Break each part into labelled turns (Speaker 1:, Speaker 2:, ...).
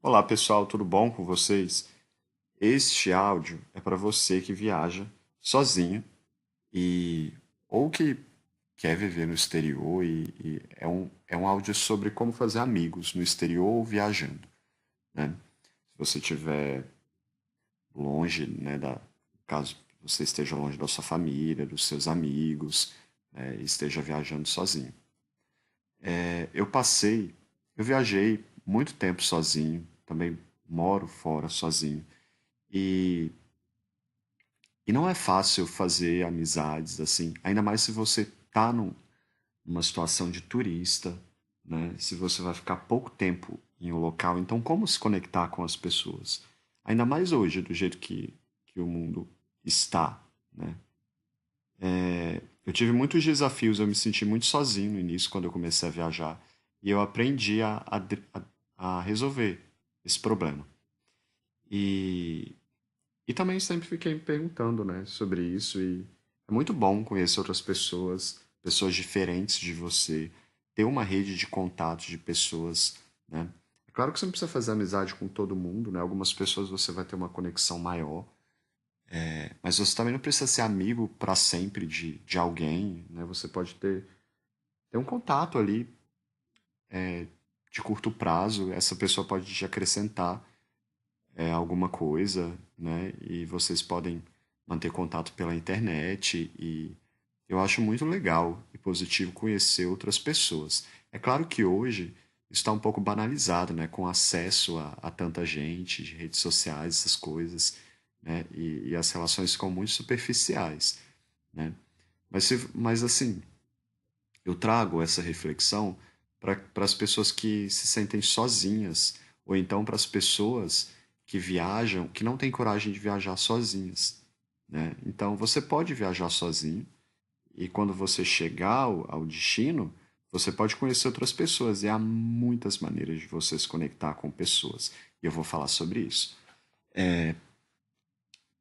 Speaker 1: Olá pessoal, tudo bom com vocês? Este áudio é para você que viaja sozinho e ou que quer viver no exterior e é um áudio sobre como fazer amigos no exterior ou viajando, né? Se você estiver longe, né, caso você esteja longe da sua família, dos seus amigos, né, e esteja viajando sozinho. Eu viajei muito tempo sozinho, também moro fora sozinho. E, e não é fácil fazer amizades assim, ainda mais se você tá numa situação de turista, né? Se você vai ficar pouco tempo em um local, então como se conectar com as pessoas? Ainda mais hoje, do jeito que o mundo está, né? Eu tive muitos desafios, eu me senti muito sozinho no início quando eu comecei a viajar. E eu aprendi a resolver esse problema. E, e também sempre fiquei me perguntando, né, sobre isso. E é muito bom conhecer outras pessoas, pessoas diferentes de você, ter uma rede de contatos de pessoas, né? É claro que você não precisa fazer amizade com todo mundo, né? Algumas pessoas você vai ter uma conexão maior, mas você também não precisa ser amigo para sempre de alguém, né? Você pode ter um contato ali de curto prazo, essa pessoa pode te acrescentar alguma coisa, né? E vocês podem manter contato pela internet e eu acho muito legal e positivo conhecer outras pessoas. É claro que hoje está um pouco banalizado, né? Com acesso a tanta gente, de redes sociais, essas coisas, né? E as relações ficam muito superficiais, né? Mas assim, eu trago essa reflexão para as pessoas que se sentem sozinhas, ou então para as pessoas que viajam, que não têm coragem de viajar sozinhas, né? Então você pode viajar sozinho e quando você chegar ao destino, você pode conhecer outras pessoas e há muitas maneiras de você se conectar com pessoas. E eu vou falar sobre isso.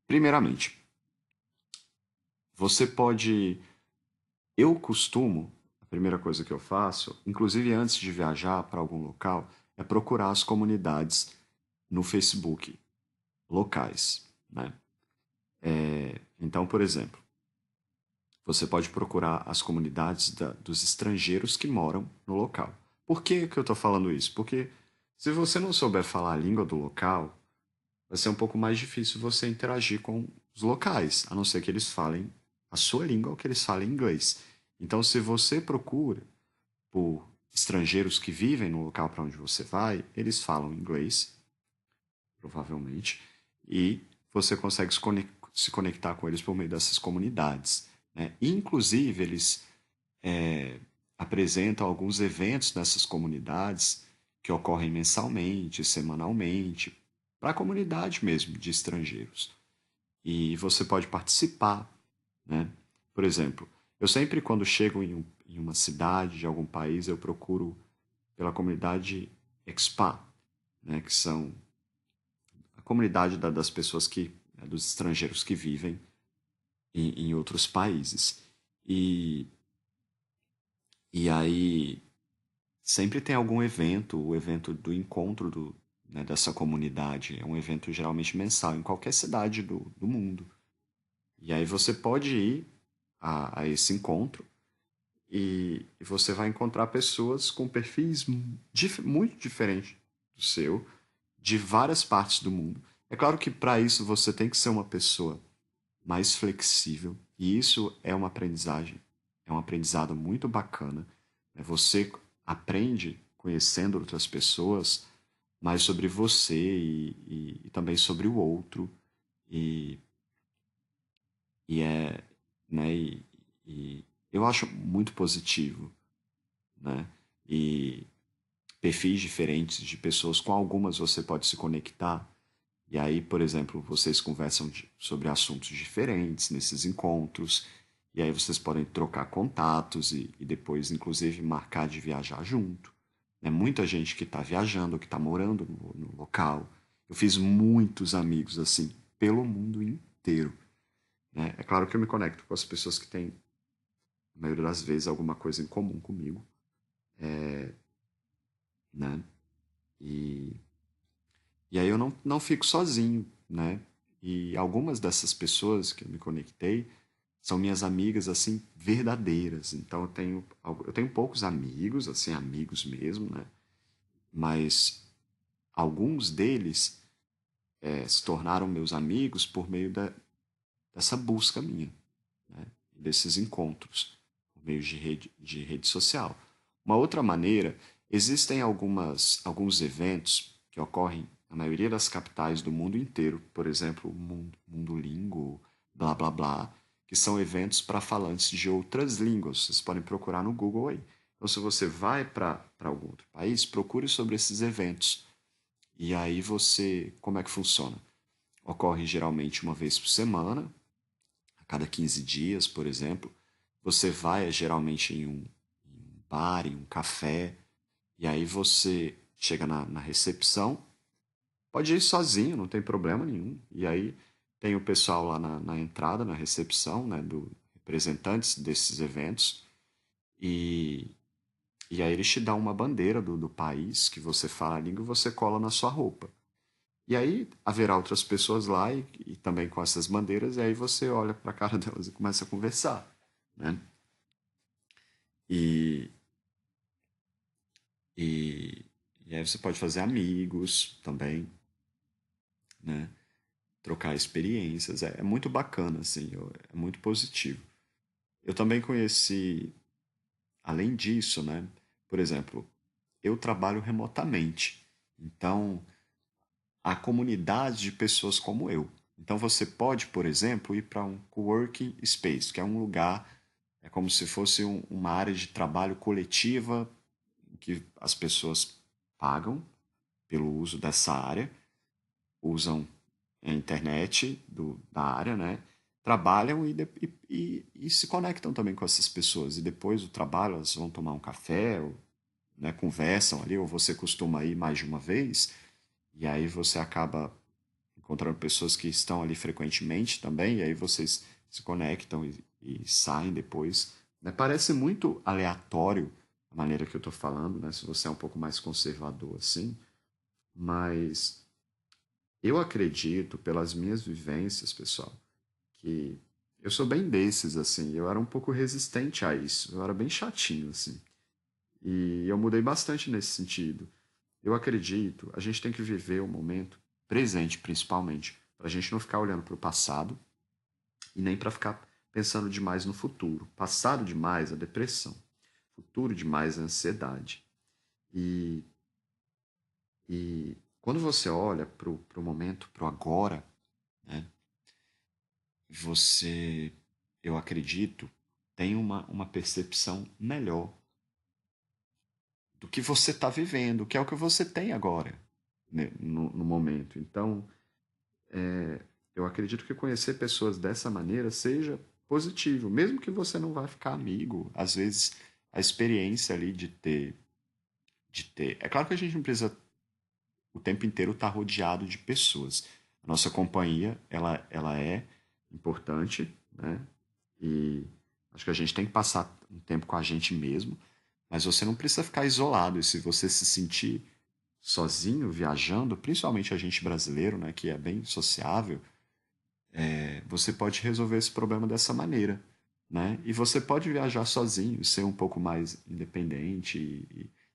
Speaker 1: Primeiramente, você pode. Eu costumo, a primeira coisa que eu faço, inclusive antes de viajar para algum local, é procurar as comunidades no Facebook locais, né? Então, por exemplo, você pode procurar as comunidades dos estrangeiros que moram no local. Por que eu estou falando isso? Porque se você não souber falar a língua do local, vai ser um pouco mais difícil você interagir com os locais, a não ser que eles falem a sua língua ou que eles falem inglês. Então, se você procura por estrangeiros que vivem no local para onde você vai, eles falam inglês, provavelmente, e você consegue se conectar com eles por meio dessas comunidades, né? Inclusive, eles apresentam alguns eventos nessas comunidades que ocorrem mensalmente, semanalmente, para a comunidade mesmo de estrangeiros. E você pode participar, né? Por exemplo, eu sempre quando chego em uma cidade de algum país, eu procuro pela comunidade expat, né? Que são a comunidade das pessoas né, dos estrangeiros que vivem em outros países. E, e aí sempre tem algum evento, o evento do encontro né, dessa comunidade. É um evento geralmente mensal em qualquer cidade do mundo. E aí você pode ir a esse encontro e você vai encontrar pessoas com perfis muito diferentes do seu, de várias partes do mundo. É claro que para isso você tem que ser uma pessoa mais flexível, e isso é uma aprendizagem, é um aprendizado muito bacana. Né? Você aprende conhecendo outras pessoas mais sobre você e também sobre o outro, e, e é, né, e eu acho muito positivo, né? E perfis diferentes de pessoas, com algumas você pode se conectar. E aí, por exemplo, vocês conversam sobre assuntos diferentes nesses encontros, e aí vocês podem trocar contatos e depois, inclusive, marcar de viajar junto. É muita gente que está viajando, que está morando no local. Eu fiz muitos amigos assim, pelo mundo inteiro. Né? É claro que eu me conecto com as pessoas que têm, na maioria das vezes, alguma coisa em comum comigo, né? E E aí eu não fico sozinho, né? E algumas dessas pessoas que eu me conectei são minhas amigas, assim, verdadeiras. Então eu tenho poucos amigos, assim, amigos mesmo, né? Mas alguns deles se tornaram meus amigos por meio dessa busca minha, né? Desses encontros, por meio de rede social. Uma outra maneira, existem alguns eventos que ocorrem na maioria das capitais do mundo inteiro, por exemplo, o Mundolingo, blá blá blá, que são eventos para falantes de outras línguas. Vocês podem procurar no Google aí. Então, se você vai para algum outro país, procure sobre esses eventos. E aí como é que funciona? Ocorre geralmente uma vez por semana, a cada 15 dias, por exemplo. Você vai geralmente em um bar, em um café, e aí você chega na recepção, pode ir sozinho, não tem problema nenhum. E aí tem o pessoal lá na entrada, na recepção, né, do representantes desses eventos, e, e aí eles te dão uma bandeira do país que você fala a língua e você cola na sua roupa. E aí haverá outras pessoas lá e também com essas bandeiras, e aí você olha para a cara delas e começa a conversar, né? E, e, e aí você pode fazer amigos também, né? Trocar experiências. É muito bacana, assim, é muito positivo. Eu também conheci, além disso, né? Por exemplo, eu trabalho remotamente. Então, há comunidades de pessoas como eu. Então, você pode, por exemplo, ir para um coworking space, que é um lugar, é como se fosse uma área de trabalho coletiva em que as pessoas pagam pelo uso dessa área, usam a internet da área, né? Trabalham e se conectam também com essas pessoas. E depois do trabalho, elas vão tomar um café, ou, né, conversam ali, ou você costuma ir mais de uma vez, e aí você acaba encontrando pessoas que estão ali frequentemente também, e aí vocês se conectam e saem depois. Né? Parece muito aleatório a maneira que eu estou falando, né? Se você é um pouco mais conservador assim, mas eu acredito, pelas minhas vivências, pessoal, que eu sou bem desses, assim, eu era um pouco resistente a isso, eu era bem chatinho, assim, e eu mudei bastante nesse sentido. Eu acredito, a gente tem que viver o momento presente, principalmente, para a gente não ficar olhando para o passado e nem para ficar pensando demais no futuro. Passado demais a depressão, futuro demais a ansiedade. E, e quando você olha para o momento, para o agora, né, você, eu acredito, tem uma percepção melhor do que você está vivendo, que é o que você tem agora, né, no momento. Então, eu acredito que conhecer pessoas dessa maneira seja positivo, mesmo que você não vá ficar amigo. Às vezes, a experiência ali de ter. É claro que a gente não precisa o tempo inteiro estar rodeado de pessoas. A nossa companhia, ela é importante, né? E acho que a gente tem que passar um tempo com a gente mesmo, mas você não precisa ficar isolado. E se você se sentir sozinho viajando, principalmente a gente brasileiro, né, que é bem sociável, você pode resolver esse problema dessa maneira, né? E você pode viajar sozinho, ser um pouco mais independente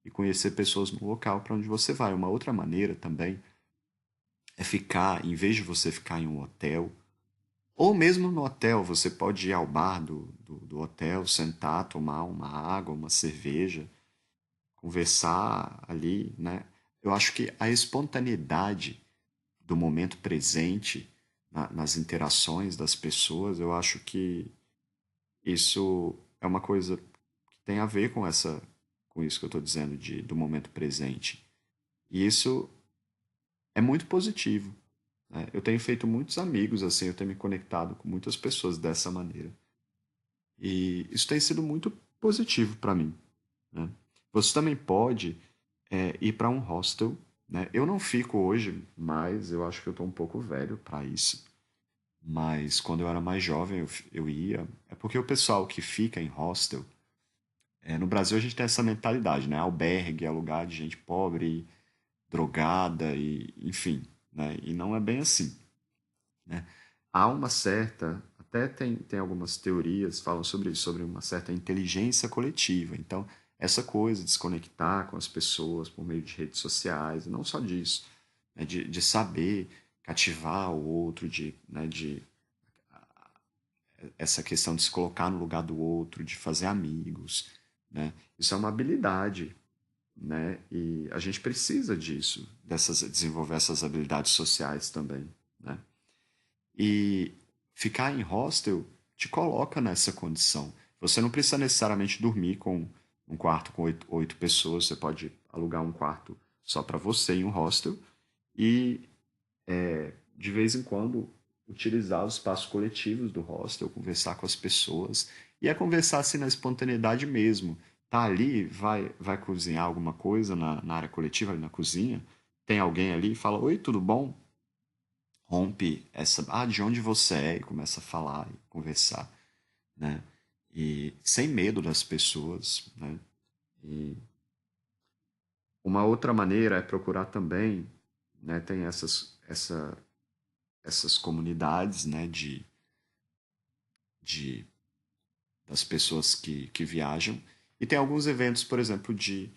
Speaker 1: e conhecer pessoas no local para onde você vai. Uma outra maneira também é ficar, em vez de você ficar em um hotel, ou mesmo no hotel, você pode ir ao bar do hotel, sentar, tomar uma água, uma cerveja, conversar ali, né? Eu acho que a espontaneidade do momento presente nas interações das pessoas, eu acho que isso é uma coisa que tem a ver com isso que eu estou dizendo do momento presente. E isso é muito positivo, né? Eu tenho feito muitos amigos assim, eu tenho me conectado com muitas pessoas dessa maneira. E isso tem sido muito positivo para mim, né? Você também pode ir para um hostel, né? Eu não fico hoje mais, eu acho que eu estou um pouco velho para isso. Mas quando eu era mais jovem, eu ia. É porque o pessoal que fica em hostel, no Brasil a gente tem essa mentalidade, né? Albergue é lugar de gente pobre, drogada e enfim, né? E não é bem assim, né? Há uma certa, até tem algumas teorias que falam sobre isso, sobre uma certa inteligência coletiva. Então, essa coisa de se conectar com as pessoas por meio de redes sociais, e não só disso, né? De saber cativar o outro, de essa questão de se colocar no lugar do outro, de fazer amigos, né? Isso é uma habilidade, né? E a gente precisa disso, desenvolver essas habilidades sociais também, né? E ficar em hostel te coloca nessa condição. Você não precisa necessariamente dormir com um quarto com oito pessoas, você pode alugar um quarto só para você em um hostel e de vez em quando utilizar os espaços coletivos do hostel, conversar com as pessoas e é conversar assim na espontaneidade mesmo. Tá ali, vai cozinhar alguma coisa na área coletiva, ali na cozinha, tem alguém ali, fala: Oi, tudo bom? Rompe essa, de onde você é, e começa a falar e conversar, né? E sem medo das pessoas, né? E uma outra maneira é procurar também, né? Tem essas comunidades, né? De das pessoas que viajam. E tem alguns eventos, por exemplo, de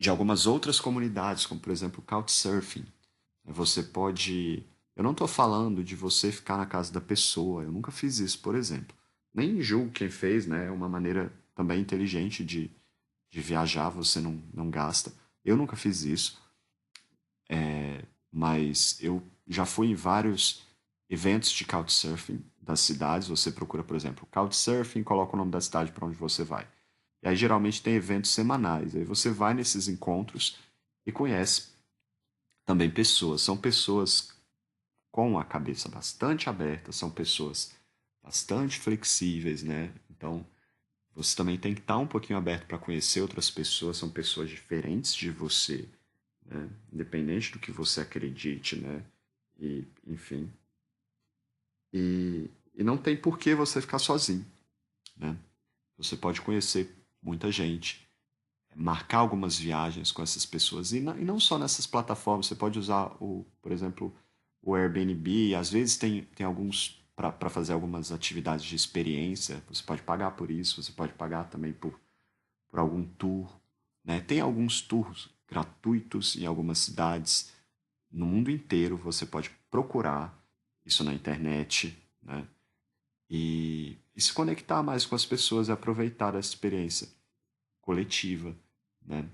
Speaker 1: algumas outras comunidades, como por exemplo o Couchsurfing. Você pode. Eu não estou falando de você ficar na casa da pessoa, eu nunca fiz isso, por exemplo. Nem julgo quem fez, né? É uma maneira também inteligente de viajar, você não gasta. Eu nunca fiz isso, mas eu já fui em vários eventos de Couchsurfing das cidades. Você procura, por exemplo, Couchsurfing, coloca o nome da cidade para onde você vai. E aí geralmente tem eventos semanais. Aí você vai nesses encontros e conhece também pessoas. São pessoas com a cabeça bastante aberta, são pessoas bastante flexíveis, né? Então, você também tem que estar um pouquinho aberto para conhecer outras pessoas, são pessoas diferentes de você, né? Independente do que você acredite, né? E, enfim. E não tem por que você ficar sozinho, né? Você pode conhecer muita gente, marcar algumas viagens com essas pessoas, e não só nessas plataformas, você pode usar, por exemplo, o Airbnb, às vezes tem alguns para fazer algumas atividades de experiência, você pode pagar por isso, você pode pagar também por algum tour, né? Tem alguns tours gratuitos em algumas cidades no mundo inteiro, você pode procurar isso na internet, né? E se conectar mais com as pessoas e aproveitar essa experiência coletiva, né?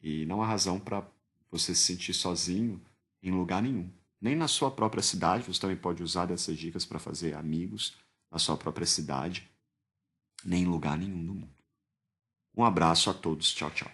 Speaker 1: E não há razão para você se sentir sozinho em lugar nenhum. Nem na sua própria cidade, você também pode usar dessas dicas para fazer amigos na sua própria cidade, nem em lugar nenhum do mundo. Um abraço a todos. Tchau, tchau.